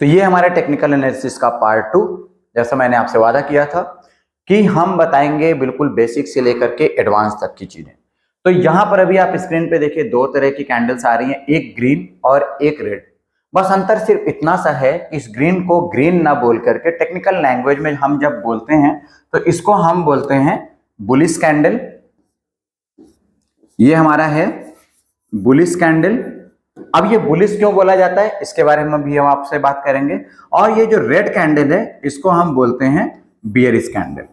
तो ये हमारे टेक्निकल एनालिसिस का पार्ट 2, जैसा मैंने आपसे वादा किया था कि हम बताएंगे बिल्कुल बेसिक से लेकर के एडवांस तक की चीजें। तो यहां पर अभी आप स्क्रीन पे देखिए दो तरह की कैंडल्स आ रही हैं, एक ग्रीन और एक रेड। बस अंतर सिर्फ इतना सा है, इस ग्रीन को ग्रीन ना बोल करके टेक्निकल लैंग्वेज में हम जब बोलते हैं तो इसको हम बोलते हैं बुलिश कैंडल। ये हमारा है बुलिश कैंडल। अब ये बुलिश क्यों बोला जाता है इसके बारे में भी हम आपसे बात करेंगे। और ये जो रेड कैंडल है इसको हम बोलते हैं बियरिश कैंडल।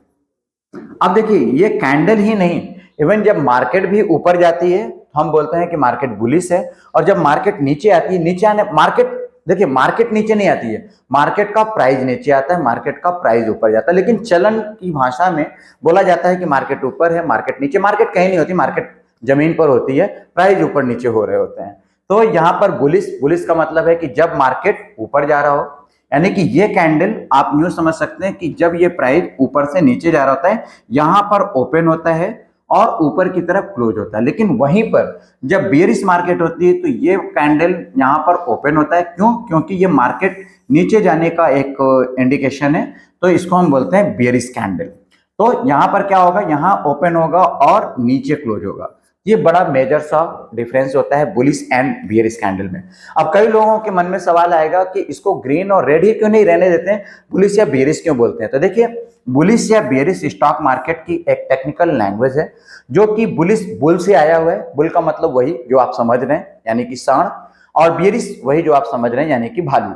अब देखिए ये कैंडल ही नहीं, इवन जब मार्केट भी ऊपर जाती है तो हम बोलते हैं कि मार्केट बुलिश है, और जब मार्केट नीचे आती है, नीचे आने मार्केट देखिए मार्केट नीचे नहीं आती है, मार्केट का प्राइस नीचे आता है, मार्केट का प्राइस ऊपर जाता है। लेकिन चलन की भाषा में बोला जाता है कि मार्केट ऊपर है, मार्केट नीचे। मार्केट कहीं नहीं होती, मार्केट जमीन पर होती है, प्राइस ऊपर नीचे हो रहे होते हैं। तो यहाँ पर बुलिश का मतलब है कि जब मार्केट ऊपर जा रहा हो, यानी कि ये कैंडल आप यूं समझ सकते हैं कि जब ये प्राइस ऊपर से नीचे जा रहा होता है, यहां पर ओपन होता है और ऊपर की तरफ क्लोज होता है। लेकिन वहीं पर जब बेयरिश मार्केट होती है तो ये कैंडल यहां पर ओपन होता है। क्यों? क्योंकि ये मार्केट नीचे जाने का एक इंडिकेशन है, तो इसको हम बोलते हैं बेयरिश कैंडल। तो यहां पर क्या होगा, यहां ओपन होगा और नीचे क्लोज होगा। ये बड़ा मेजर सा डिफरेंस होता है बुलिश एंड बियरिश कैंडल में। अब कई लोगों के मन में सवाल आएगा कि इसको ग्रीन और रेड ही क्यों नहीं रहने देते हैं, बुलिश या बियरिश क्यों बोलते हैं। तो देखिए बुलिश या बियरिश स्टॉक मार्केट की एक टेक्निकल लैंग्वेज है, जो कि बुलिश बुल से आया हुआ है। बुल का मतलब वही जो आप समझ रहे हैं यानी कि सांड, और बियरिश वही जो आप समझ रहे हैं यानी कि भालू।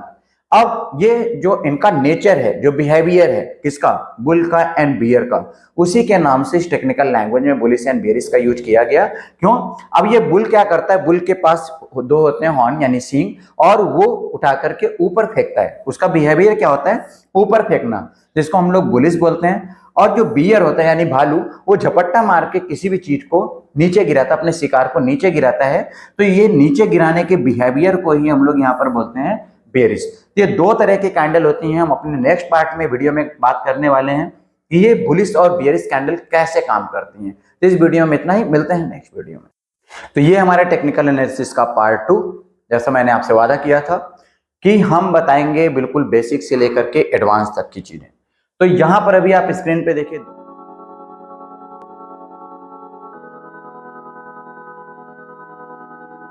अब ये जो इनका नेचर है, जो बिहेवियर है किसका, बुल का एंड बियर का, उसी के नाम से इस टेक्निकल लैंग्वेज में बुलिश एंड बियरिश का यूज किया गया। क्यों? अब ये बुल क्या करता है, बुल के पास दो होते हैं हॉर्न यानी सींग, और वो उठा करके ऊपर फेंकता है। उसका बिहेवियर क्या होता है, ऊपर फेंकना, जिसको हम लोग बुलिश बोलते हैं। और जो बियर होता है यानी भालू, वो झपट्टा मार के किसी भी चीज को नीचे गिराता, अपने शिकार को नीचे गिराता है। तो ये नीचे गिराने के बिहेवियर को ही हम लोग यहाँ पर बोलते हैं बेयरिश। ये दो तरह की कैंडल होती हैं। हम अपने नेक्स्ट पार्ट में वीडियो में बात करने वाले हैं कि ये बुलिश और बियरिश कैंडल कैसे काम करती हैं। तो इस वीडियो में इतना ही, मिलते हैं नेक्स्ट वीडियो में। तो ये हमारे टेक्निकल एनालिसिस का पार्ट 2, जैसा मैंने आपसे वादा किया था कि हम बताएंगे बिल्कुल बेसिक से लेकर के एडवांस तक की चीजें। तो यहां पर अभी आप स्क्रीन पे देखिए